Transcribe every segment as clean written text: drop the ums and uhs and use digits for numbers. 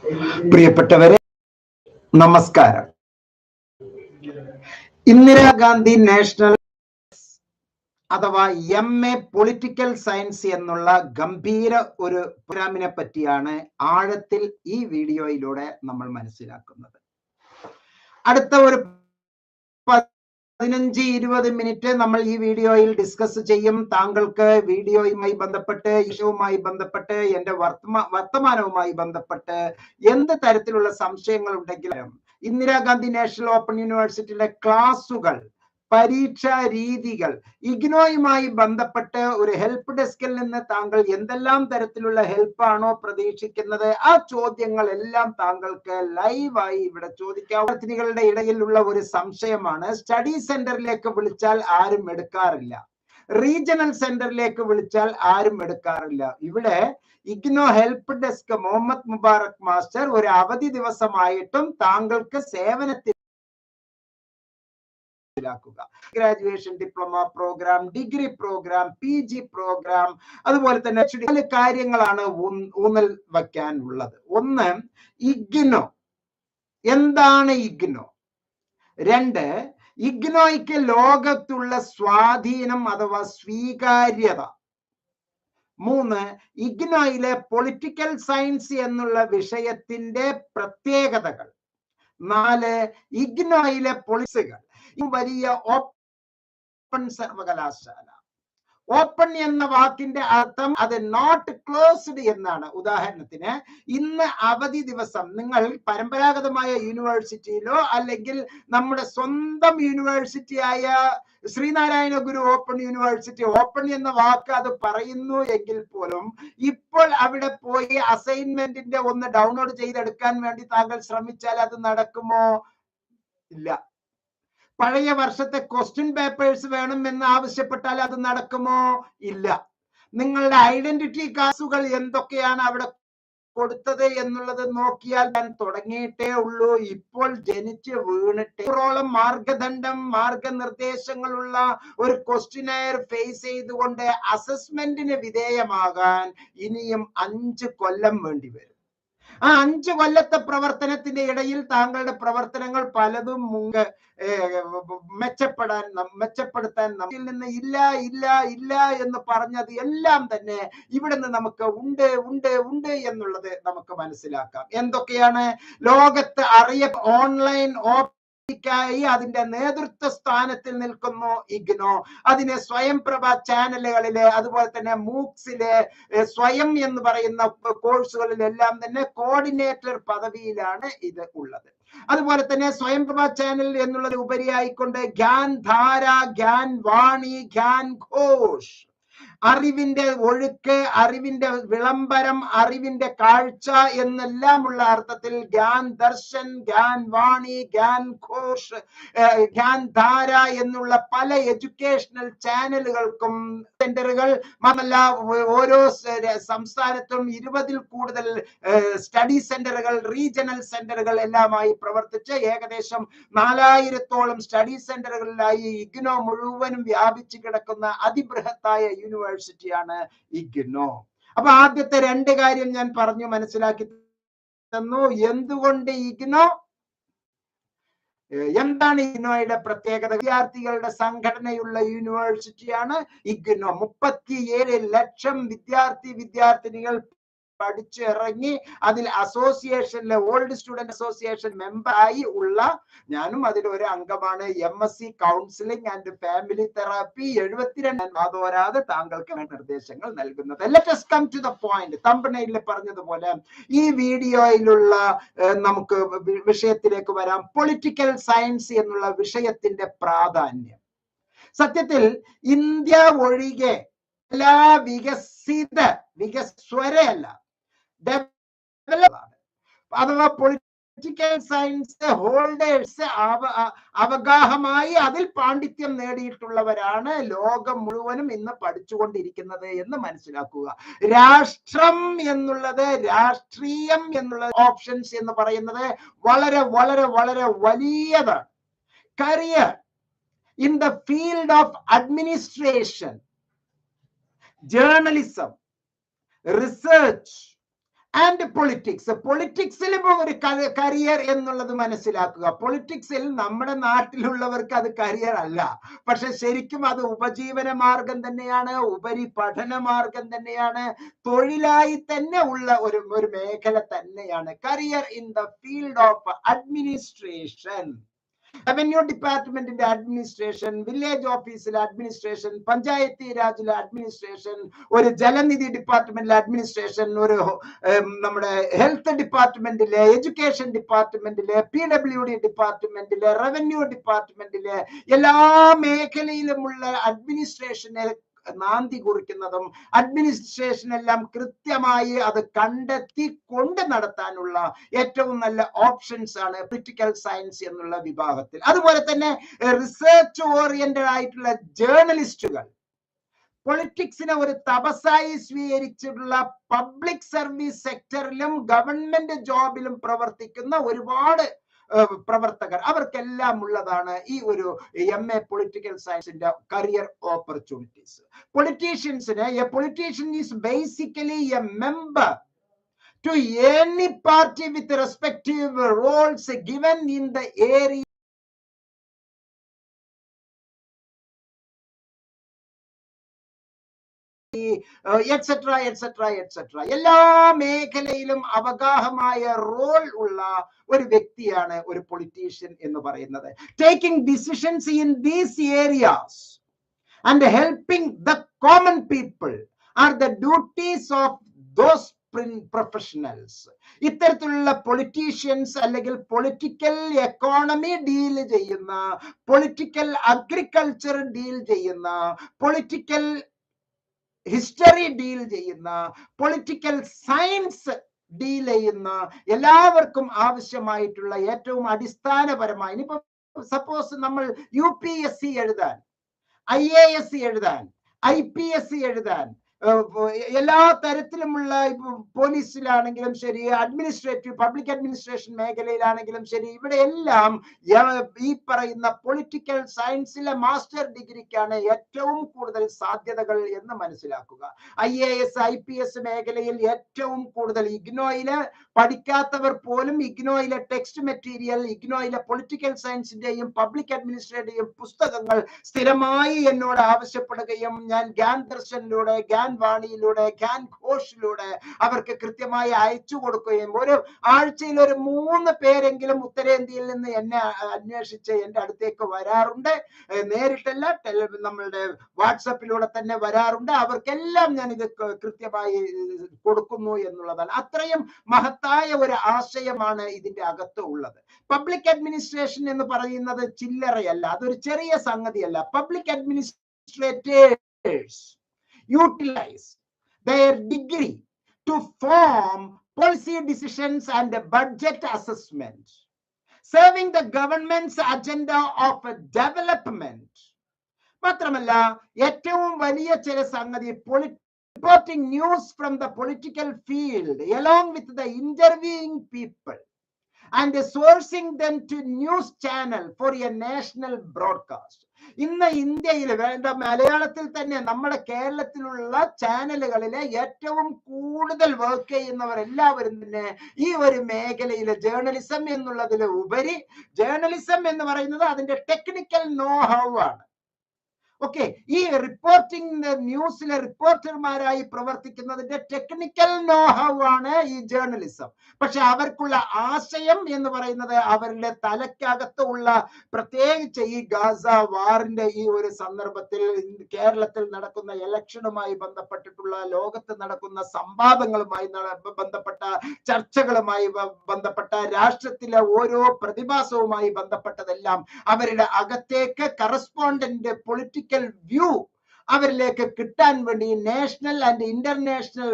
പ്രിയപ്പെട്ടവരെ, നമസ്കാരം. ഇന്ദിരാഗാന്ധി നാഷണൽ അഥവാ MA പൊളിറ്റിക്കൽ സയൻസ് എന്നുള്ള ഗംഭീര ഒരു പ്രോഗ്രാമിനെ പറ്റിയാണ് ആഴത്തിൽ ഈ വീഡിയോയിലൂടെ നമ്മൾ മനസ്സിലാക്കുന്നത്. അടുത്ത ഒരു 15-20 മിനിറ്റ് നമ്മൾ ഈ വീഡിയോയിൽ ഡിസ്കസ് ചെയ്യും. താങ്കൾക്ക് വീഡിയോയുമായി ബന്ധപ്പെട്ട്, ഇഷ്യൂവുമായി ബന്ധപ്പെട്ട്, എന്റെ വർത്തമാനവുമായി ബന്ധപ്പെട്ട് എന്ത് തരത്തിലുള്ള സംശയങ്ങൾ ഉണ്ടെങ്കിലും ഇന്ദിരാഗാന്ധി നാഷണൽ ഓപ്പൺ യൂണിവേഴ്സിറ്റിയിലെ ക്ലാസുകൾ, പരീക്ഷാ രീതികൾ, ഇഗ്നോയുമായി ബന്ധപ്പെട്ട് ഒരു ഹെൽപ്പ് ഡെസ്കിൽ നിന്ന് താങ്കൾ എന്തെല്ലാം തരത്തിലുള്ള ഹെൽപ്പാണോ പ്രതീക്ഷിക്കുന്നത്, ആ ചോദ്യങ്ങളെല്ലാം താങ്കൾക്ക് ലൈവായി ഇവിടെ ചോദിക്കാം. വിദ്യാർത്ഥികളുടെ ഇടയിലുള്ള ഒരു സംശയമാണ്, സ്റ്റഡി സെന്ററിലേക്ക് വിളിച്ചാൽ ആരും എടുക്കാറില്ല, റീജിയണൽ സെന്ററിലേക്ക് വിളിച്ചാൽ ആരും എടുക്കാറില്ല. ഇവിടെ IGNOU help desk Muhammad Mubarak master ഒരു അവധി ദിവസമായിട്ടും താങ്കൾക്ക് സേവനത്തിൽ graduation, diploma program, degree program, PG program, അതുപോലെ തന്നെ 4 കാര്യങ്ങളാണ് ഊന്നൽ വയ്ക്കാനുള്ളത്. ഒന്ന്, ഇഗ്നോ. എന്താണ് ഇഗ്നോ? 2, ഇഗ്നോയ്ക്ക് ലോകത്തുള്ള സ്വാധീനം അഥവാ സ്വീകാര്യത. 3, ഇഗ്നോയിലെ പൊളിറ്റിക്കൽ സയൻസ് എന്നുള്ള വിഷയത്തിന്റെ പ്രത്യേകതകൾ. 4, ഇഗ്നോയിലെ പോളിസികൾ. വലിയ ഓപ്പൺ സർവകലാശാല. ഓപ്പൺ എന്ന വാക്കിന്റെ അർത്ഥം അത് നോട്ട് ക്ലോസ്ഡ് എന്നാണ്. ഉദാഹരണത്തിന്, ഇന്ന് അവധി ദിവസം നിങ്ങൾ പരമ്പരാഗതമായ യൂണിവേഴ്സിറ്റിയിലോ അല്ലെങ്കിൽ നമ്മുടെ സ്വന്തം യൂണിവേഴ്സിറ്റിയായ ശ്രീനാരായണ ഗുരു ഓപ്പൺ യൂണിവേഴ്സിറ്റി, ഓപ്പൺ എന്ന വാക്ക് അത് പറയുന്നു എങ്കിൽ പോലും ഇപ്പോൾ അവിടെ പോയി അസൈൻമെന്റിന്റെ ഒന്ന് ഡൗൺലോഡ് ചെയ്തെടുക്കാൻ വേണ്ടി താങ്കൾ ശ്രമിച്ചാൽ അത് നടക്കുമോ? ഇല്ല. പഴയ വർഷത്തെ ക്വസ്റ്റ്യൻ പേപ്പേഴ്സ് വേണം എന്ന് ആവശ്യപ്പെട്ടാൽ അത് നടക്കുമോ? ഇല്ല. നിങ്ങളുടെ ഐഡന്റിറ്റി കാർഡുകൾ എന്തൊക്കെയാണ് അവിടെ കൊടുത്തത് എന്നുള്ളത് നോക്കിയാൽ ഞാൻ തുടങ്ങിയിട്ടേ ഉള്ളൂ. ഇപ്പോൾ ജനിച്ച് വീണിട്ടോളം മാർഗനിർദ്ദേശങ്ങളുള്ള ഒരു ക്വസ്റ്റ്യനെയർ ഫേസ് ചെയ്തുകൊണ്ട് അസസ്മെന്റിന് വിധേയമാകാൻ ഇനിയും 5 കൊല്ലം വേണ്ടി വരും. ആ 5 കൊല്ലത്തെ പ്രവർത്തനത്തിന്റെ ഇടയിൽ താങ്കളുടെ പ്രവർത്തനങ്ങൾ പലതും മെച്ചപ്പെടുത്താൻ നമ്മിൽ നിന്ന് ഇല്ല ഇല്ല ഇല്ല എന്ന് പറഞ്ഞത് എല്ലാം തന്നെ ഇവിടെ നിന്ന് നമുക്ക് ഉണ്ട് എന്നുള്ളത് നമുക്ക് മനസ്സിലാക്കാം. എന്തൊക്കെയാണ് ലോകത്ത് ഓൺലൈൻ അതിന്റെ നേതൃത്വ സ്ഥാനത്തിൽ നിൽക്കുന്നു ഇഗ്നോ. അതിനെ സ്വയംപ്രഭ ചാനലുകളിലെ, അതുപോലെ തന്നെ മൂക്സിലെ, സ്വയം എന്ന് പറയുന്ന കോഴ്സുകളിലെല്ലാം തന്നെ കോർഡിനേറ്റർ പദവിയിലാണ് ഇത് ഉള്ളത്. അതുപോലെ തന്നെ സ്വയംപ്രഭ ചാനൽ എന്നുള്ളത് ഉപരിയായിക്കൊണ്ട് ഗ്യാൻ ധാര, ഗ്യാൻ വാണി, ഗ്യാൻ ഘോഷ്, അറിവിന്റെ ഒഴുക്ക്, അറിവിന്റെ വിളംബരം, അറിവിന്റെ കാഴ്ച എന്നെല്ലാമുള്ള അർത്ഥത്തിൽ ഗ്യാൻ ദർശൻ, ഗ്യാൻ വാണി, ഗ്യാൻ ഘോഷ്, ഗ്യാൻ ധാര എന്നുള്ള പല എഡ്യൂക്കേഷണൽ ചാനലുകൾക്കും സെന്ററുകൾ, മാത്രമല്ല ഓരോ സംസ്ഥാനത്തും 20-ൽ കൂടുതൽ സ്റ്റഡി സെന്ററുകൾ, റീജിയണൽ സെന്ററുകൾ എല്ലാമായി പ്രവർത്തിച്ച് ഏകദേശം 4000-ഓളം സ്റ്റഡി സെന്ററുകളിലായി ഇഗ്നോ മുഴുവനും വ്യാപിച്ചു കിടക്കുന്ന അതിബൃഹത്തായ യൂണിവേഴ്സിറ്റിയാണ് ഇഗ്നോ. അപ്പൊ ആദ്യത്തെ 2 കാര്യം ഞാൻ പറഞ്ഞു മനസ്സിലാക്കി തന്നു. എന്തുകൊണ്ട് ഇഗ്നോ? എന്താണ് ഇഗ്നോയുടെ പ്രത്യേകത? വിദ്യാർത്ഥികളുടെ സംഘടനയുള്ള യൂണിവേഴ്സിറ്റിയാണ് ഇഗ്നോ. 37 ലക്ഷം വിദ്യാർത്ഥിനികൾ പഠിച്ചിറങ്ങി അതിൽ അസോസിയേഷനിലെ ഓൾഡ് സ്റ്റുഡന്റ് അസോസിയേഷൻ മെമ്പറായി ഉള്ള ഞാനും അതിലൊരു അംഗമാണ്. MSc counselling and family therapy 72 വാതോരാതെ താങ്കൾക്ക് നിർദ്ദേശങ്ങൾ നൽകുന്നത്. Let us come to the point. തംബ്നെയിലിൽ പറഞ്ഞതുപോലെ ഈ വീഡിയോയിലുള്ള നമുക്ക് വിഷയത്തിലേക്ക് വരാം. പൊളിറ്റിക്കൽ സയൻസ് എന്നുള്ള വിഷയത്തിന്റെ പ്രാധാന്യം. സത്യത്തിൽ ഇന്ത്യ ഒഴികെ എല്ലാ വികസ്വരയല്ല, അഥവാ പൊളിറ്റിക്കൽ സയൻസ് ഹോൾഡേഴ്സ് അവഗാഹമായി അതിൽ പാണ്ഡിത്യം നേടിയിട്ടുള്ളവരാണ് ലോകം മുഴുവനും ഇന്ന് പഠിച്ചുകൊണ്ടിരിക്കുന്നത് എന്ന് മനസ്സിലാക്കുക. രാഷ്ട്രം എന്നുള്ളത്, രാഷ്ട്രീയം എന്നുള്ള ഓപ്ഷൻസ് എന്ന് പറയുന്നത് വളരെ വളരെ വളരെ വലിയതാണ്. Career in the field of administration, journalism, research, and politics. പൊളിറ്റിക്സിലും ഒരു കരിയർ എന്നുള്ളത് മനസ്സിലാക്കുക. പൊളിറ്റിക്സിൽ നമ്മുടെ നാട്ടിലുള്ളവർക്ക് അത് കരിയർ അല്ല, പക്ഷെ ശരിക്കും അത് ഉപജീവന മാർഗം തന്നെയാണ്, ഉപരി പഠന മാർഗം തന്നെയാണ്, തൊഴിലായി തന്നെ ഉള്ള ഒരു മേഖല തന്നെയാണ്. Career in the field of administration. Revenue ഡിപ്പാർട്ട്മെന്റിന്റെ അഡ്മിനിസ്ട്രേഷൻ, വില്ലേജ് ഓഫീസിലെ അഡ്മിനിസ്ട്രേഷൻ, പഞ്ചായത്തി രാജിലെ അഡ്മിനിസ്ട്രേഷൻ, ഒരു ജലനിധി ഡിപ്പാർട്ട്മെന്റിലെ അഡ്മിനിസ്ട്രേഷൻ, ഒരു നമ്മുടെ ഹെൽത്ത് ഡിപ്പാർട്ട്മെന്റിലെ, എഡ്യൂക്കേഷൻ ഡിപ്പാർട്ട്മെന്റിലെ, PWD ഡിപ്പാർട്ട്മെന്റിലെ, റവന്യൂ ഡിപ്പാർട്ട്മെന്റിലെ എല്ലാ മേഖലയിലുമുള്ള അഡ്മിനിസ്ട്രേഷനെ നാന്തി കുറിക്കുന്നതും അഡ്മിനിസ്ട്രേഷൻ എല്ലാം കൃത്യമായി അത് കണ്ടെത്തി കൊണ്ട് നടത്താനുള്ള ഏറ്റവും നല്ല ഓപ്ഷൻസ് ആണ് പൊളിറ്റിക്കൽ സയൻസ് എന്നുള്ള വിഭാഗത്തിൽ. അതുപോലെ തന്നെ റിസർച്ച് ഓറിയന്റഡ് ആയിട്ടുള്ള ജേർണലിസ്റ്റുകൾ, പൊളിറ്റിക്സിനെ ഒരു തപസ്സായി സ്വീകരിച്ചിട്ടുള്ള പബ്ലിക് സർവീസ് സെക്ടറിലും ഗവൺമെന്റ് ജോബിലും പ്രവർത്തിക്കുന്ന ഒരുപാട് പ്രവർത്തകർ, അവർക്കെല്ലാം ഉള്ളതാണ് ഈ ഒരു MA പൊളിറ്റിക്കൽ സയൻസിന്റെ കരിയർ ഓപ്പർച്യൂണിറ്റീസ്. പൊളിറ്റീഷ്യൻസിന് a politician is basically a member to any party with respective roles given in the area etc etc etc. എല്ലാ മേഖലയിലും അവഗാഹമായ റോൾ ഉള്ള ഒരു വ്യക്തിയാണ് ഒരു പൊളിറ്റീഷ്യൻ എന്ന് പറയുന്നത്. Taking decisions in these areas and helping the common people are the duties of those professionals. ഇത്തരത്തിലുള്ള politicians അല്ലെങ്കിൽ പൊളിറ്റിക്കൽ എക്കോണമി ഡീൽ ചെയ്യുന്ന, പൊളിറ്റിക്കൽ അഗ്രികൾച്ചർ ഡീൽ ചെയ്യുന്ന, പൊളിറ്റിക്കൽ ഹിസ്റ്ററി ഡീൽ ചെയ്യുന്ന, പൊളിറ്റിക്കൽ സയൻസ് ഡീൽ ചെയ്യുന്ന എല്ലാവർക്കും ആവശ്യമായിട്ടുള്ള ഏറ്റവും അടിസ്ഥാനപരമായി, ഇനിയിപ്പോ സപ്പോസ് നമ്മൾ UPSC എഴുതാൻ, IAS എഴുതാൻ, IPS എഴുതാൻ, എല്ലാ തരത്തിലുമുള്ള പോലീസിലാണെങ്കിലും ശരി, അഡ്മിനിസ്ട്രേറ്റീവ് പബ്ലിക് അഡ്മിനിസ്ട്രേഷൻ മേഖലയിലാണെങ്കിലും ശരി, ഇവിടെ എല്ലാം ഈ പറയുന്ന പൊളിറ്റിക്കൽ സയൻസിലെ മാസ്റ്റർ ഡിഗ്രിക്കാണ് ഏറ്റവും കൂടുതൽ സാധ്യതകൾ എന്ന് മനസ്സിലാക്കുക. IAS IPS മേഖലയിൽ ഏറ്റവും കൂടുതൽ ഇഗ്നോയില് പഠിക്കാത്തവർ പോലും ഇഗ്നോയിലെ ടെക്സ്റ്റ് മെറ്റീരിയൽ, ഇഗ്നോയിലെ പൊളിറ്റിക്കൽ സയൻസിന്റെയും പബ്ലിക് അഡ്മിനിസ്ട്രേറ്റീവ് പുസ്തകങ്ങൾ സ്ഥിരമായി എന്നോട് ആവശ്യപ്പെടുകയും ഞാൻ ഗ്യാൻ ദർശനിലൂടെ, ഗ്യാൻ വാണിയിലൂടെ, ഗ്യാൻ ഘോഷിലൂടെ അവർക്ക് കൃത്യമായി അയച്ചു കൊടുക്കുകയും ഒരു ആഴ്ചയിൽ ഒരു 3 പേരെങ്കിലും ഉത്തരേന്ത്യയിൽ നിന്ന് എന്നെ അന്വേഷിച്ച് എന്റെ അടുത്തേക്ക് വരാറുണ്ട്. നേരിട്ടല്ല, നമ്മളുടെ വാട്സപ്പിലൂടെ തന്നെ വരാറുണ്ട്. അവർക്കെല്ലാം ഞാൻ ഇത് കൃത്യമായി കൊടുക്കുന്നു എന്നുള്ളതാണ്. അത്രയും മഹത്തായ ഒരു ആശയമാണ് ഇതിന്റെ അകത്ത് ഉള്ളത്. പബ്ലിക് അഡ്മിനിസ്ട്രേഷൻ എന്ന് പറയുന്നത് ചില്ലറയല്ല, അതൊരു ചെറിയ സംഗതിയല്ല. Public administrators utilize their degree to form policy decisions and budget assessment, serving the government's agenda of development. മാത്രമല്ല ഏറ്റവും വലിയ ചില സംഗതി, reporting news from the political field along with the interviewing people and sourcing them to news channel for a national broadcast. ഇന്ന് ഇന്ത്യയിൽ വേണ്ട, മലയാളത്തിൽ തന്നെ നമ്മുടെ കേരളത്തിലുള്ള ചാനലുകളിലെ ഏറ്റവും കൂടുതൽ വർക്ക് ചെയ്യുന്നവർ എല്ലാവരും തന്നെ ഈ ഒരു മേഖലയിലെ ജേർണലിസം എന്നുള്ളതിൽ ഉപരി, ജേർണലിസം എന്ന് പറയുന്നത് അതിന്റെ ടെക്നിക്കൽ നോ ഹൗ ആണ്. ഓക്കെ, ഈ റിപ്പോർട്ടിംഗ് ന്യൂസിലെ റിപ്പോർട്ടർമാരായി പ്രവർത്തിക്കുന്നതിന്റെ ടെക്നിക്കൽ നോ ഹൗ ആണ് ഈ ജേർണലിസം. പക്ഷെ അവർക്കുള്ള ആശയം എന്ന് പറയുന്നത് അവരുടെ തലക്കകത്ത് ഉള്ള, പ്രത്യേകിച്ച് ഈ ഗാസ വാറിന്റെ ഈ ഒരു സന്ദർഭത്തിൽ, കേരളത്തിൽ നടക്കുന്ന ഇലക്ഷനുമായി ബന്ധപ്പെട്ടിട്ടുള്ള, ലോകത്ത് നടക്കുന്ന സംവാദങ്ങളുമായി ബന്ധപ്പെട്ട ചർച്ചകളുമായി ബന്ധപ്പെട്ട, രാഷ്ട്രത്തിലെ ഓരോ പ്രതിഭാസവുമായി ബന്ധപ്പെട്ടതെല്ലാം അവരുടെ അകത്തേക്ക് കറസ്പോണ്ടന്റ് പൊളിറ്റിക്കൽ വ്യൂ അവരിലേക്ക് കിട്ടാൻ വേണ്ടി national and international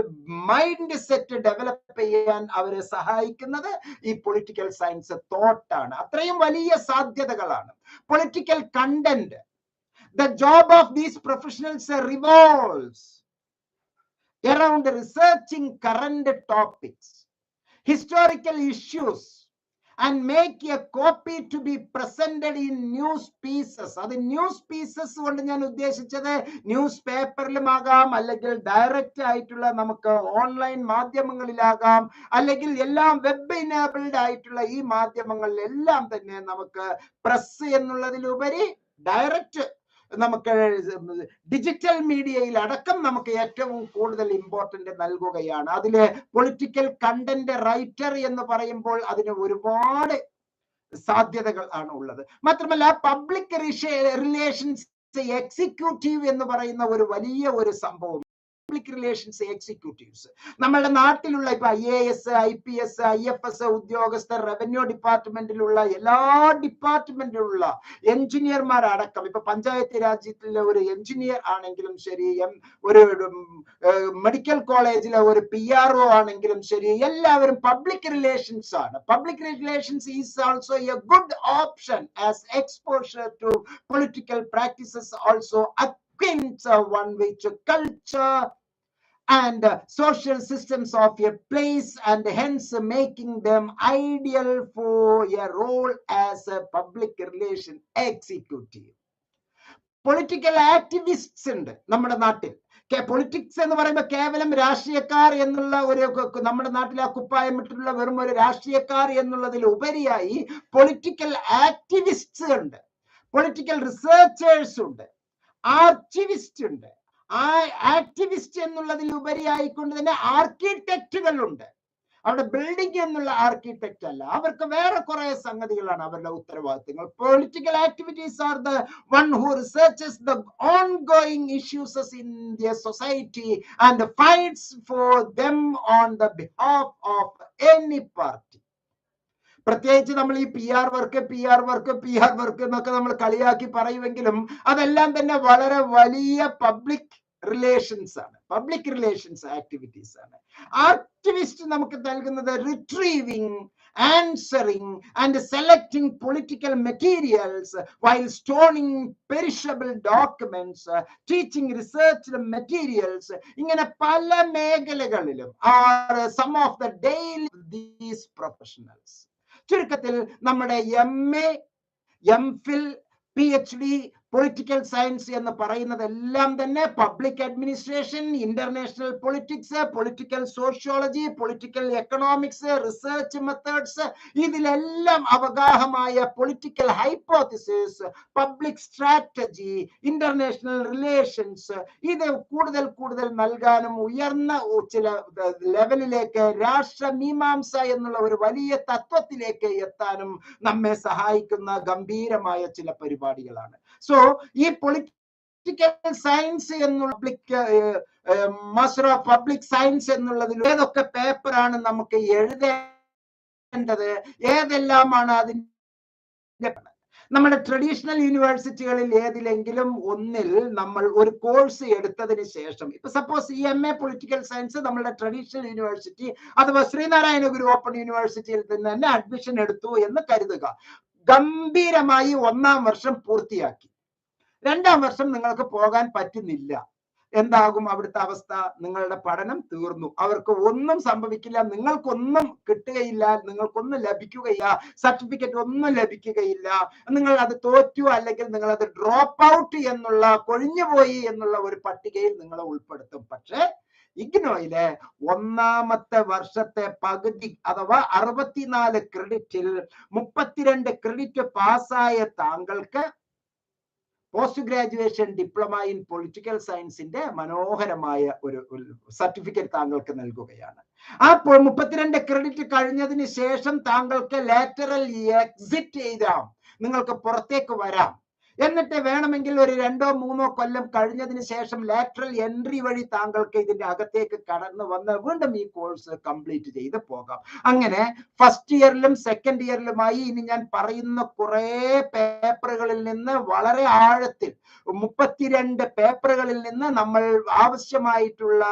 mind set develop ചെയ്യാൻ അവരെ സഹായിക്കുന്നത് ഈ പൊളിറ്റിക്കൽ സയൻസ് തോട്ടാണ്. അത്രയും വലിയ സാധ്യതകളാണ്. Political content, the job of these professionals revolves around researching current topics, historical issues and make a copy to be presented in news pieces. അത് news pieces കൊണ്ട് ഞാൻ ഉദ്ദേശിച്ചത് ന്യൂസ് പേപ്പറിലുമാകാം, അല്ലെങ്കിൽ ഡയറക്റ്റ് ആയിട്ടുള്ള നമുക്ക് ഓൺലൈൻ മാധ്യമങ്ങളിലാകാം, അല്ലെങ്കിൽ എല്ലാം വെബ് ഇനേബിൾഡ് ആയിട്ടുള്ള ഈ മാധ്യമങ്ങളിലെല്ലാം തന്നെ നമുക്ക് പ്രസ് എന്നുള്ളതിലുപരി ഡയറക്റ്റ് നമുക്ക് ഡിജിറ്റൽ മീഡിയയിൽ അടക്കം നമുക്ക് ഏറ്റവും കൂടുതൽ ഇമ്പോർട്ടന്റ് നൽകുകയാണ്. അതില് പൊളിറ്റിക്കൽ കണ്ടന്റ് റൈറ്റർ എന്ന് പറയുമ്പോൾ അതിന് ഒരുപാട് സാധ്യതകൾ ആണ് ഉള്ളത്. മാത്രമല്ല പബ്ലിക് റിലേഷൻസ് എക്സിക്യൂട്ടീവ് എന്ന് പറയുന്ന ഒരു വലിയ ഒരു സംഭവം, പബ്ലിക് റിലേഷൻസ് എക്സിക്യൂട്ടീവ്സ് നമ്മുടെ നാട്ടിലുള്ള ഇപ്പൊ IAS, IPS, IFS ഉദ്യോഗസ്ഥർ, റവന്യൂ ഡിപ്പാർട്ട്മെന്റിലുള്ള എല്ലാ ഡിപ്പാർട്ട്മെന്റിലുള്ള എഞ്ചിനീയർമാരടക്കം, ഇപ്പൊ പഞ്ചായത്ത് രാജ്യത്തിലെ ഒരു എഞ്ചിനീയർ ആണെങ്കിലും ശരി, ഒരു മെഡിക്കൽ കോളേജിലെ ഒരു PRO ആണെങ്കിലും ശരി, എല്ലാവരും പബ്ലിക് റിലേഷൻസ് ആണ്. Public relations is also a good option as exposure to political practices also acquaints one with culture and social systems of a place, and hence making them ideal for a role as a public relation executive. Political activists ഉണ്ട് നമ്മുടെ നാട്ടിൽ. Politics എന്ന് പറയുമ്പോൾ കേവലം രാഷ്ട്രീയക്കാർ എന്നുള്ള ഒരു നമ്മുടെ നാട്ടിൽ ആ കുപ്പായമിട്ടുള്ള വെറും ഒരു രാഷ്ട്രീയക്കാർ എന്നുള്ളതിൽ ഉപരിയായി പൊളിറ്റിക്കൽ ആക്ടിവിസ്റ്റ്സ് ഉണ്ട്, പൊളിറ്റിക്കൽ റിസർച്ചേഴ്സ് ഉണ്ട്, ആർച്ചിവിസ്റ്റ് ഉണ്ട്. ആ ആക്ടിവിസ്റ്റ് എന്നുള്ളതിൽ ഉപരിയായിക്കൊണ്ട് തന്നെ ആർക്കിടെക്റ്റുകൾ ഉണ്ട്. അവിടെ ബിൽഡിംഗ് എന്നുള്ള ആർക്കിടെക്റ്റ് അല്ല, അവർക്ക് വേറെ കുറെ സംഗതികളാണ് അവരുടെ ഉത്തരവാദിത്തങ്ങൾ. Political activities are the one who researches the ongoing issues in the society and fights for them on the behalf of any party. പ്രത്യേകിച്ച് നമ്മൾ ഈ PR വർക്ക് എന്നൊക്കെ നമ്മൾ കളിയാക്കി പറയുമെങ്കിലും അതെല്ലാം തന്നെ വളരെ വലിയ പബ്ലിക് റിലേഷൻസ് ആണ്, പബ്ലിക് റിലേഷൻസ് ആക്ടിവിറ്റീസ് ആണ്. ആക്ടിവിസ്റ്റ് നമുക്ക് നൽകുന്നത് retrieving, answering and selecting political materials while storing perishable documents, teaching research materials, ഇങ്ങനെ പല മേഖലകളിലും are some of the daily these professionals. ചുരുക്കത്തിൽ നമ്മുടെ MA, MPhil, PhD political science എന്ന് പറയുന്നതെല്ലാം തന്നെ public administration, international politics, political sociology, political economics, research methods, ഇതിലെല്ലാം അവഗാഹമായ political hypothesis, public strategy, international relations, ഇത് കൂടുതൽ നൽകാനും ഉയർന്ന ചില ലെവലിലേക്ക് രാഷ്ട്രമീമാംസ എന്നുള്ള ഒരു വലിയ തത്വത്തിലേക്ക് എത്താനും നമ്മെ സഹായിക്കുന്ന ഗംഭീരമായ ചില പരിപാടികളാണ്. സോ ഈ പൊളിറ്റിക്കൽ സയൻസ് എന്നുള്ള മാസ്റ്റർ ഓഫ് പബ്ലിക് സയൻസ് എന്നുള്ളതിൽ ഏതൊക്കെ പേപ്പറാണ് നമുക്ക് എഴുതേണ്ടത്, ഏതെല്ലാമാണ് അതിന്റെ നമ്മുടെ ട്രഡീഷണൽ യൂണിവേഴ്സിറ്റികളിൽ ഏതിലെങ്കിലും ഒന്നിൽ നമ്മൾ ഒരു കോഴ്സ് എടുത്തതിന് ശേഷം, ഇപ്പൊ സപ്പോസ് ഈ MA പൊളിറ്റിക്കൽ സയൻസ് നമ്മുടെ ട്രഡീഷണൽ യൂണിവേഴ്സിറ്റി അഥവാ ശ്രീനാരായണ ഗുരു ഓപ്പൺ യൂണിവേഴ്സിറ്റിയിൽ നിന്ന് തന്നെ അഡ്മിഷൻ എടുത്തു എന്ന് കരുതുക. ഗംഭീരമായി 1ാം വർഷം പൂർത്തിയാക്കി. 2ാം വർഷം നിങ്ങൾക്ക് പോകാൻ പറ്റുന്നില്ല. എന്താകും അവിടുത്തെ അവസ്ഥ? നിങ്ങളുടെ പഠനം തീർന്നു, അവർക്ക് ഒന്നും സംഭവിക്കില്ല, നിങ്ങൾക്കൊന്നും കിട്ടുകയില്ല, നിങ്ങൾക്കൊന്നും ലഭിക്കുകയില്ല, സർട്ടിഫിക്കറ്റ് ഒന്നും ലഭിക്കുകയില്ല, നിങ്ങൾ അത് തോറ്റു അല്ലെങ്കിൽ നിങ്ങൾ അത് ഡ്രോപ്പ് ഔട്ട് എന്നുള്ള, കൊഴിഞ്ഞുപോയി എന്നുള്ള ഒരു പട്ടികയിൽ നിങ്ങളെ ഉൾപ്പെടുത്തും. പക്ഷേ ഇഗ്നോയിലെ 1ാമത്തെ വർഷത്തെ പകുതി അഥവാ 64 ക്രെഡിറ്റിൽ 32 ക്രെഡിറ്റ് പാസ്സായ താങ്കൾക്ക് post graduation diploma in political സയൻസിന്റെ മനോഹരമായ ഒരു സർട്ടിഫിക്കറ്റ് താങ്കൾക്ക് നൽകുകയാണ്. ആ 32 ക്രെഡിറ്റ് കഴിഞ്ഞതിന് ശേഷം താങ്കൾക്ക് ലാറ്ററൽ എക്സിറ്റ് ചെയ്താം, നിങ്ങൾക്ക് പുറത്തേക്ക് വരാം. എന്നിട്ട് വേണമെങ്കിൽ ഒരു 2-3 കൊല്ലം കഴിഞ്ഞതിന് ശേഷം ലാറ്ററൽ എൻട്രി വഴി താങ്കൾക്ക് ഇതിന്റെ അകത്തേക്ക് കടന്നു വന്ന് വീണ്ടും ഈ കോഴ്സ് കംപ്ലീറ്റ് ചെയ്ത് പോകാം. അങ്ങനെ ഫസ്റ്റ് ഇയറിലും സെക്കൻഡ് ഇയറിലുമായി ഇനി ഞാൻ പറയുന്ന കുറെ പേപ്പറുകളിൽ നിന്ന് വളരെ ആഴത്തിൽ 32 പേപ്പറുകളിൽ നിന്ന് നമ്മൾ ആവശ്യമായിട്ടുള്ള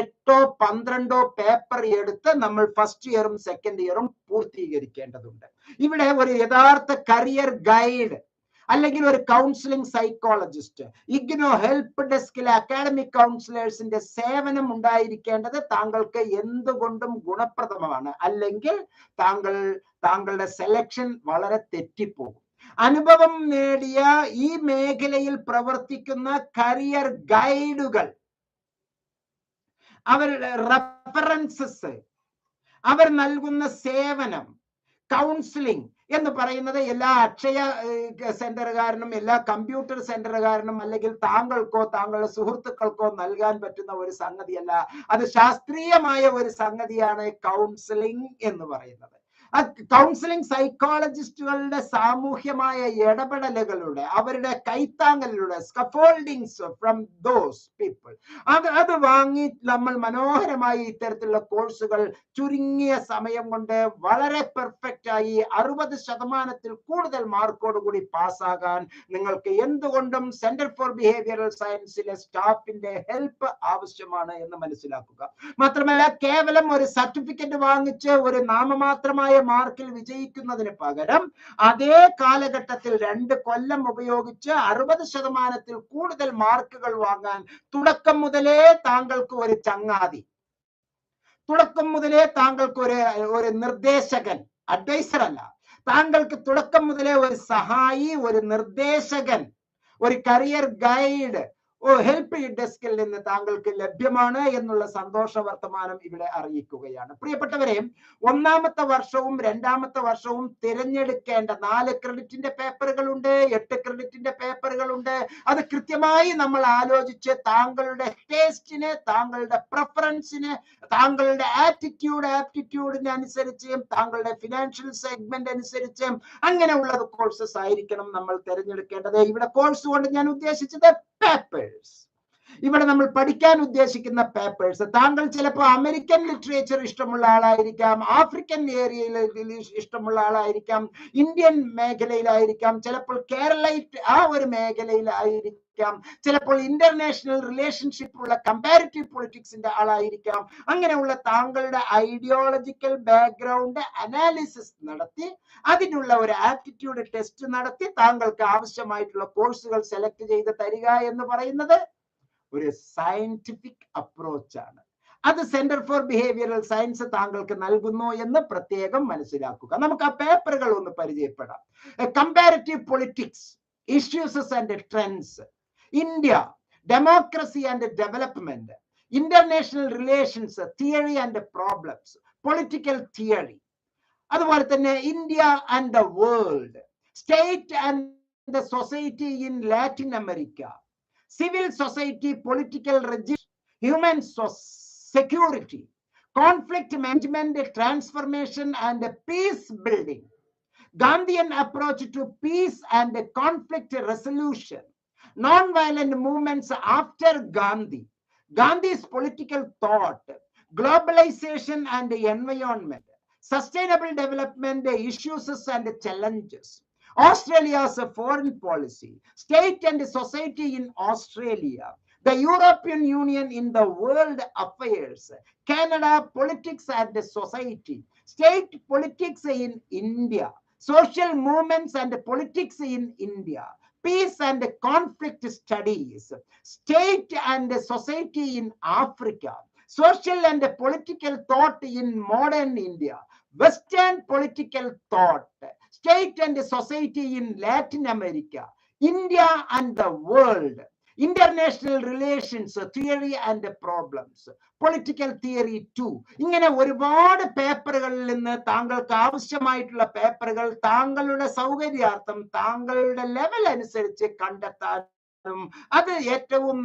8-12 പേപ്പർ എടുത്ത് നമ്മൾ ഫസ്റ്റ് ഇയറും സെക്കൻഡ് ഇയറും പൂർത്തീകരിക്കേണ്ടതുണ്ട്. ഇവിടെ ഒരു യഥാർത്ഥ കരിയർ ഗൈഡ്, അല്ലെങ്കിൽ ഒരു കൗൺസിലിംഗ് സൈക്കോളജിസ്റ്റ്, ഇഗ്നോ ഹെൽപ്പ് ഡെസ്കിലെ അക്കാഡമിക് കൗൺസിലേഴ്സിന്റെ സേവനം ഉണ്ടായിരിക്കേണ്ടത് താങ്കൾക്ക് എന്തുകൊണ്ടും ഗുണപ്രദമാണ്. അല്ലെങ്കിൽ താങ്കളുടെ സെലക്ഷൻ വളരെ തെറ്റിപ്പോകും. അനുഭവം നേടിയ ഈ മേഖലയിൽ പ്രവർത്തിക്കുന്ന കരിയർ ഗൈഡുകൾ, അവരുടെ റെഫറൻസസ്, അവർ നൽകുന്ന സേവനം, കൗൺസിലിംഗ് എന്ന് പറയുന്നത് എല്ലാ അക്ഷയ സെന്ററുകാരനും എല്ലാ കമ്പ്യൂട്ടർ സെന്ററുകാരനും അല്ലെങ്കിൽ താങ്കൾക്കോ താങ്കളുടെ സുഹൃത്തുക്കൾക്കോ നൽകാൻ പറ്റുന്ന ഒരു സംഗതിയല്ല. അത് ശാസ്ത്രീയമായ ഒരു സംഗതിയാണ് കൗൺസിലിംഗ് എന്ന് പറയുന്നത്. കൗൺസിലിംഗ് സൈക്കോളജിസ്റ്റുകളുടെ സാമൂഹ്യമായ ഇടപെടലുകളുടെ, അവരുടെ കൈത്താങ്ങലിലൂടെ, സ്കഫോൾഡിങ്സ് ഫ്രം ദോസ് പീപ്പിൾ, അത് വാങ്ങി നമ്മൾ മനോഹരമായി ഇത്തരത്തിലുള്ള കോഴ്സുകൾ ചുരുങ്ങിയ സമയം കൊണ്ട് വളരെ പെർഫെക്റ്റ് ആയി 60% കൂടുതൽ മാർക്കോടുകൂടി പാസ്സാകാൻ നിങ്ങൾക്ക് എന്തുകൊണ്ടും സെന്റർ ഫോർ ബിഹേവിയറൽ സയൻസിലെ സ്റ്റാഫിന്റെ ഹെൽപ്പ് ആവശ്യമാണ് എന്ന് മനസ്സിലാക്കുക. മാത്രമല്ല, കേവലം ഒരു സർട്ടിഫിക്കറ്റ് വാങ്ങിച്ച് ഒരു നാമമാത്രമായ മാർക്കിൽ വിജയിക്കുന്നതിന് പകരം അതേ കാലഘട്ടത്തിൽ 2 കൊല്ലം ഉപയോഗിച്ച് 60% കൂടുതൽ മാർക്കുകൾ വാങ്ങാൻ തുടക്കം മുതലേ താങ്കൾക്ക് ഒരു ചങ്ങാതി, തുടക്കം മുതലേ താങ്കൾക്ക് ഒരു നിർദ്ദേശകൻ, അഡ്വൈസർ അല്ല, താങ്കൾക്ക് തുടക്കം മുതലേ ഒരു സഹായി, ഒരു നിർദ്ദേശകൻ, ഒരു കരിയർ ഗൈഡ് ഹെൽപ്പ് ഡെസ്കിൽ നിന്ന് താങ്കൾക്ക് ലഭ്യമാണ് എന്നുള്ള സന്തോഷ വർത്തമാനം ഇവിടെ അറിയിക്കുകയാണ്. പ്രിയപ്പെട്ടവരെ, 1ാമത്തെ വർഷവും 2ാമത്തെ വർഷവും തിരഞ്ഞെടുക്കേണ്ട 4 ക്രെഡിറ്റിന്റെ പേപ്പറുകളുണ്ട്, 8 ക്രെഡിറ്റിന്റെ പേപ്പറുകളുണ്ട്. അത് കൃത്യമായി നമ്മൾ ആലോചിച്ച് താങ്കളുടെ ടേസ്റ്റിന്, താങ്കളുടെ പ്രിഫറൻസിന്, താങ്കളുടെ ആപ്റ്റിറ്റ്യൂഡിന് അനുസരിച്ച്, താങ്കളുടെ ഫിനാൻഷ്യൽ സെഗ്മെന്റ് അനുസരിച്ച് അങ്ങനെയുള്ള കോഴ്സസ് ആയിരിക്കണം നമ്മൾ തിരഞ്ഞെടുക്കേണ്ടത്. ഇവിടെ കോഴ്സ് കൊണ്ട് ഞാൻ ഉദ്ദേശിച്ചത് പേപ്പേഴ്സ്. ഇവിടെ നമ്മൾ പഠിക്കാൻ ഉദ്ദേശിക്കുന്ന പേപ്പേഴ്സ്, താങ്കൾ ചിലപ്പോൾ അമേരിക്കൻ ലിറ്ററേച്ചർ ഇഷ്ടമുള്ള ആളായിരിക്കാം, ആഫ്രിക്കൻ ഏരിയയിൽ ഇഷ്ടമുള്ള ആളായിരിക്കാം, ഇന്ത്യൻ മേഖലയിലായിരിക്കാം, ചിലപ്പോൾ കേരളൈറ്റ് ആ ഒരു മേഖലയിലായിരിക്കാം, ചിലപ്പോൾ ഇന്റർനാഷണൽ റിലേഷൻഷിപ്പ് ഉള്ള കമ്പാരിറ്റീവ് പൊളിറ്റിക്സിന്റെ ആളായിരിക്കാം. അങ്ങനെയുള്ള താങ്കളുടെ ഐഡിയോളജിക്കൽ ബാക്ക്ഗ്രൗണ്ട് അനാലിസിസ് നടത്തി അതിനുള്ള ഒരു ആപ്റ്റിറ്റ്യൂഡ് ടെസ്റ്റ് നടത്തി താങ്കൾക്ക് ആവശ്യമായിട്ടുള്ള കോഴ്സുകൾ സെലക്ട് ചെയ്ത് തരിക എന്ന് പറയുന്നത് ഒരു സയന്റിഫിക് അപ്രോച്ചാണ്. അത് സെന്റർ ഫോർ ബിഹേവിയറൽ സയൻസ് താങ്കൾക്ക് നൽകുന്നു എന്ന് പ്രത്യേകം മനസ്സിലാക്കുക. നമുക്ക് ആ പേപ്പറുകൾ ഒന്ന് പരിചയപ്പെടാം. Comparative politics, issues and trends, India, democracy and development, international relations, theory and problems, political theory, അതുപോലെ തന്നെ India and the world, state and the society in Latin America, civil society, political regime, human security, conflict management, transformation and peace building, Gandhian approach to peace and conflict resolution, non-violent movements after Gandhi, Gandhi's political thought, globalization and environment, sustainable development issues and challenges, Australia's foreign policy, state and society in Australia, the European Union in the world affairs, Canada, politics and society, state politics in India, social movements and politics in India, peace and conflict studies, state and society in Africa, social and political thought in modern India, Western political thought, state and society in Latin America, India and the world, international relations, theory and problems, political theory 2. ഇങ്ങനെ ഒരുപാട് പേപ്പറുകളിൽ നിന്ന് താങ്കൾക്ക് ആവശ്യമായിട്ടുള്ള പേപ്പറുകൾ താങ്കളുടെ സൗകര്യാർത്ഥം താങ്കളുടെ level അനുസരിച്ച് കണ്ടെത്താനും അത് ഏറ്റവും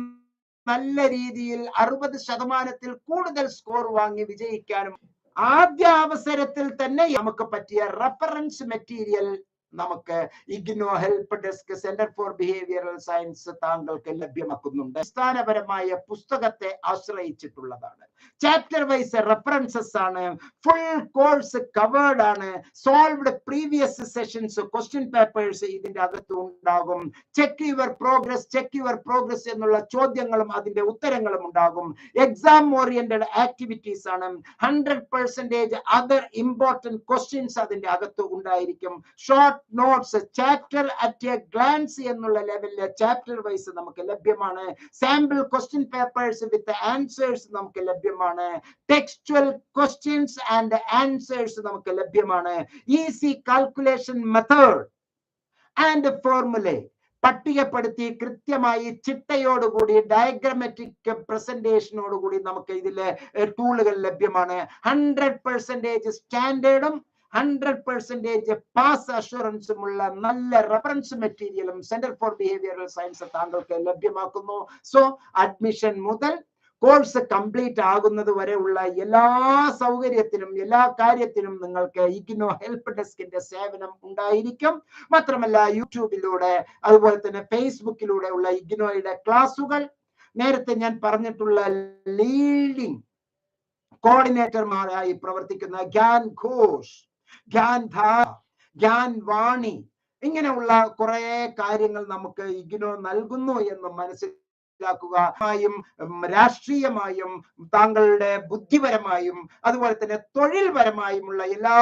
നല്ല രീതിയിൽ 60% കൂടുതൽ സ്കോർ വാങ്ങി വിജയിക്കാനും ആദ്യ അവസരത്തിൽ തന്നെ നമുക്ക് പറ്റിയ റഫറൻസ് മെറ്റീരിയൽ നമുക്ക് IGNOU help desk centre for behavioural science താങ്കൾക്ക് ലഭ്യമാക്കുന്നുണ്ട്. അടിസ്ഥാനപരമായ പുസ്തകത്തെ ആശ്രയിച്ചിട്ടുള്ളതാണ്. ചാപ്റ്റർ വൈസ് റെഫറൻസസ് ആണ്, ഫുൾ കോഴ്സ് കവേർഡ് ആണ്, solved previous sessions question papers ഇതിന്റെ അകത്ത് ഉണ്ടാകും. ചെക്ക് യുവർ പ്രോഗ്രസ് എന്നുള്ള ചോദ്യങ്ങളും അതിന്റെ ഉത്തരങ്ങളും ഉണ്ടാകും. എക്സാം ഓറിയന്റഡ് ആക്ടിവിറ്റീസ് ആണ്. 100% അതർ ഇമ്പോർട്ടന്റ് ക്വസ്റ്റ്യൻസ് അതിന്റെ അകത്ത് ഉണ്ടായിരിക്കും. Short notes chapter at a glance എന്നുള്ള ലെവലില് ചാപ്റ്റർ വൈസ് നമുക്ക് ലഭ്യമാണ്. Sample question papers with answers നമുക്ക് ലഭ്യമാണ്. ടെക്സ്റ്റുവൽ ക്വസ്റ്റ്യൻസ് ആൻഡ് ആൻസേഴ്സ് നമുക്ക് ലഭ്യമാണ്. Easy calculation method and formulae പട്ടികപ്പെടുത്തി കൃത്യമായി ചിട്ടയോടുകൂടി ഡയഗ്രമാറ്റിക് പ്രസന്റേഷനോടുകൂടി നമുക്ക് ഇതിലെ ടൂളുകൾ ലഭ്യമാണ്. 100% സ്റ്റാൻഡേർഡും 100% പാസ് അഷുറൻസുമുള്ള നല്ല റഫറൻസ് മെറ്റീരിയലും സെന്റർ ഫോർ ബിഹേവിയറൽ സയൻസ് താങ്കൾക്ക് ലഭ്യമാക്കുന്നു. സോ അഡ്മിഷൻ മുതൽ കോഴ്സ് കംപ്ലീറ്റ് ആകുന്നത് വരെ ഉള്ള എല്ലാ സൗകര്യത്തിനും എല്ലാ കാര്യത്തിനും നിങ്ങൾക്ക് ഇഗ്നോ ഹെൽപ്പ് ഡെസ്കിന്റെ സേവനം ഉണ്ടായിരിക്കും. മാത്രമല്ല യൂട്യൂബിലൂടെ അതുപോലെ തന്നെ ഫേസ്ബുക്കിലൂടെ ഉള്ള ഇഗ്നോയുടെ ക്ലാസുകൾ, നേരത്തെ ഞാൻ പറഞ്ഞിട്ടുള്ള ലീഡിംഗ് കോർഡിനേറ്റർമാരായി പ്രവർത്തിക്കുന്ന ഗ്യാൻ ഘോഷ്, ഗ്യാൻ ധാര, ഗ്യാൻ വാണി, ഇങ്ങനെയുള്ള കുറെ കാര്യങ്ങൾ നമുക്ക് ഇഗ്നോ നൽകുന്നു എന്ന് മനസ്സിലാക്കുക. രാഷ്ട്രീയമായും താങ്കളുടെ ബുദ്ധിപരമായും അതുപോലെ തന്നെ തൊഴിൽപരമായുമുള്ള എല്ലാ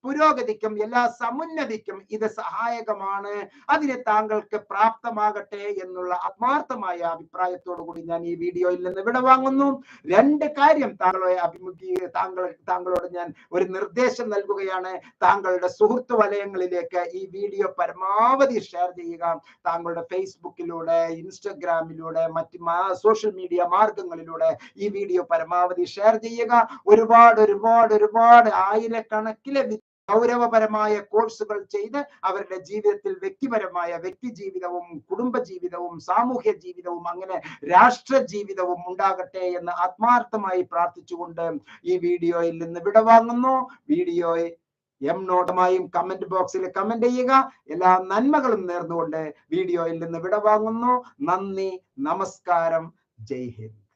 പുരോഗതിക്കും എല്ലാ സമുന്നതിക്കും ഇത് സഹായകമാണ്. അതിന് താങ്കൾക്ക് പ്രാപ്തമാകട്ടെ എന്നുള്ള ആത്മാർത്ഥമായ അഭിപ്രായത്തോടു കൂടി ഞാൻ ഈ വീഡിയോയിൽ നിന്ന് വിടവാങ്ങുന്നു. രണ്ട് കാര്യം താങ്കളോട് ഞാൻ ഒരു നിർദ്ദേശം നൽകുകയാണ്. താങ്കളുടെ സുഹൃത്ത് വലയങ്ങളിലേക്ക് ഈ വീഡിയോ പരമാവധി ഷെയർ ചെയ്യുക. താങ്കളുടെ ഫേസ്ബുക്കിലൂടെ, ഇൻസ്റ്റഗ്രാമിലൂടെ, മറ്റ് സോഷ്യൽ മീഡിയ മാർഗങ്ങളിലൂടെ ഈ വീഡിയോ പരമാവധി ഷെയർ ചെയ്യുക. ഒരുപാട് ആയിരക്കണക്കിലെ ഗൗരവപരമായ കോഴ്സുകൾ ചെയ്ത് അവരുടെ ജീവിതത്തിൽ വ്യക്തിപരമായ വ്യക്തി ജീവിതവും കുടുംബ ജീവിതവും സാമൂഹ്യ ജീവിതവും അങ്ങനെ രാഷ്ട്ര ജീവിതവും ഉണ്ടാകട്ടെ എന്ന് ആത്മാർത്ഥമായി പ്രാർത്ഥിച്ചുകൊണ്ട് ഈ വീഡിയോയിൽ നിന്ന് വിടവാങ്ങുന്നു. വീഡിയോ നോട്ടുമായും കമന്റ് ബോക്സിൽ കമന്റ് ചെയ്യുക. എല്ലാ നന്മകളും നേർന്നുകൊണ്ട് വീഡിയോയിൽ നിന്ന് വിടവാങ്ങുന്നു. നന്ദി, നമസ്കാരം, ജയ് ഹിന്ദ്.